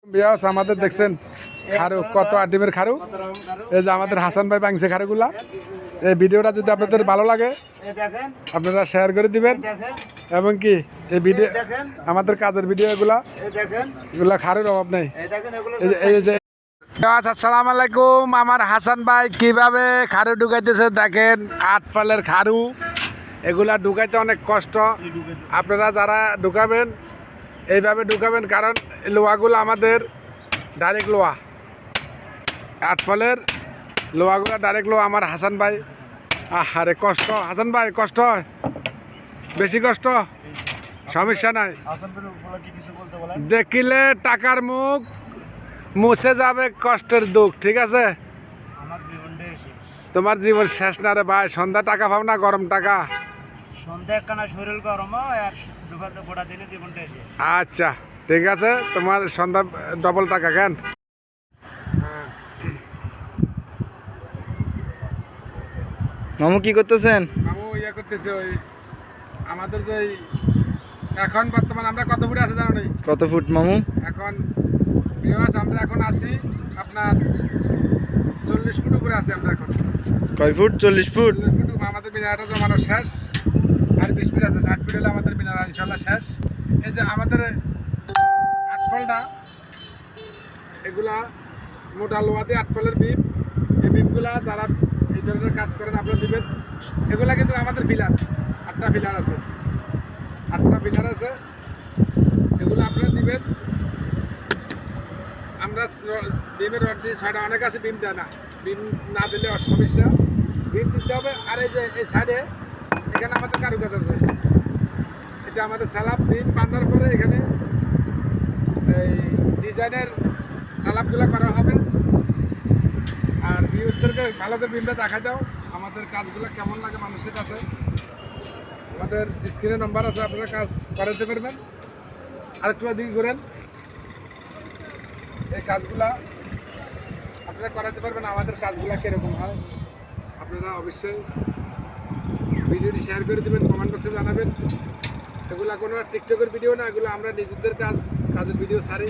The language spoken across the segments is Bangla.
বিয়াস আমাদের দেখছেন খারু কত আটিমের খারু। এই যে আমাদের হাসান ভাই বাংছে খারুগুলা। এই ভিডিওটা যদি আপনাদের ভালো লাগে আপনারা শেয়ার করে দিবেন এবং কি এই ভিডিও আমাদের কাজের ভিডিও এগুলা খারুর অভাব নেই। এই যে আসসালামু আলাইকুম, আমার হাসান ভাই কিভাবে খারু ঢুকাইতেছে দেখেন। 8 ফালের খারু এগুলা ঢুকাইতে অনেক কষ্ট। আপনারা যারা ঢুকাবেন এইভাবে ঢুকাবেন, কারণ লোহাগুলো আমাদের ডাইরেক্ট লোহা। 8 ফলের লোহাগুলো ডাইরেক্ট লোহা। আমার হাসান ভাই আরে কষ্ট, হাসান ভাই কষ্ট হয়, বেশি কষ্ট, সমস্যা নাই। দেখিলে টাকার মুখ মুছে যাবে কষ্টের দুঃখ, ঠিক আছে? তোমার জীবন শেষ না রে ভাই। সন্ধ্যা টাকা পাও না, গরম টাকা। আচ্ছা ঠিক আছে, তোমার সন্ধ্যা ডবল টাকা কেন? মামু কি করতেছেন? মামু ইয়ে করতেছে ওই আমাদের যে এখন বর্তমান আমরা কত ফুটে আছে জানো? কত ফুট মামু? এখন আমরা এখন আছি আপনার 40 ফুট উপরে আছি আমরা এখন। কয় ফুট? 40 ফুট। 40 ফুট আমাদের মিনারটা জমানো শেষ। আর 20 ফিট আছে, 60 ফিট হলে আমাদের মিনার ইনশাল্লাহ শেষ। এই যে আমাদের 8 ফলটা এগুলা মোটা লোহা দিয়ে 8 ফলের বিম। এই বিমগুলা যারা এই ধরনের কাজ করেন আপনারা দিবেন। এগুলা কিন্তু আমাদের ফিলার 8টা ফিলার আছে, 8টা ফিলার আছে, এগুলো আপনারা দিবেন। আমরা বিমের রড দিয়ে 6টা, অনেক আছে বিম দেয় না। বিম না দিলে সমস্যা, বিম দিতে হবে। আর এই যে এই সাইডে এখানে আমাদের কারুকাজ আছে। এটা আমাদের স্যালাপ বিম বাঁধার পরে এখানে এই ডিজাইনের স্যালাপগুলো করা হবে। আর ভিউজদেরকে ভালো করে বিমটা দেখা দাও, আমাদের কাজগুলো কেমন লাগে মানুষের কাছে। আমাদের স্ক্রিনে নম্বর আছে, আপনারা কাজ করাতে পারবেন। আরেকটু দিকে ঘুরেন, এই কাজগুলা আপনারা করাতে পারবেন। আমাদের কাজগুলা কীরকম হয় আপনারা অবশ্যই ভিডিওটি শেয়ার করে দেবেন, কমেন্ট বক্সে জানাবেন। এগুলা কোনো টিকটকের ভিডিও না, এগুলো আমরা নিজেদের কাজের ভিডিও ছাড়ি।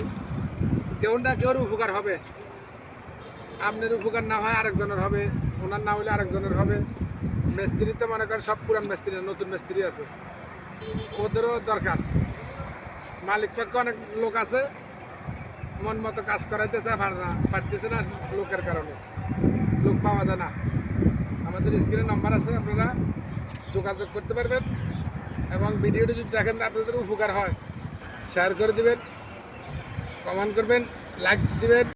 কেউ না কেউর উপকার হবে। আপনার উপকার না হয় আরেকজনের হবে, ওনার না হলে আরেকজনের হবে। মিস্ত্রি তো মনে করেন সব পুরান মিস্ত্রি, নতুন মিস্ত্রি আছে, ওদেরও দরকার। মালিক পক্ষে অনেক লোক আছে মন মতো কাজ করাইতেছে, পারতেছে না লোকের কারণে, লোক পাওয়া যায় না। আমাদের স্ক্রিনে নাম্বার আছে, আপনারা যোগাযোগ করতে পারবেন। এবং ভিডিওটি যদি দেখেন আপনাদের উপকার হয় শেয়ার করে দিবেন, কমেন্ট করবেন, লাইক দিবেন।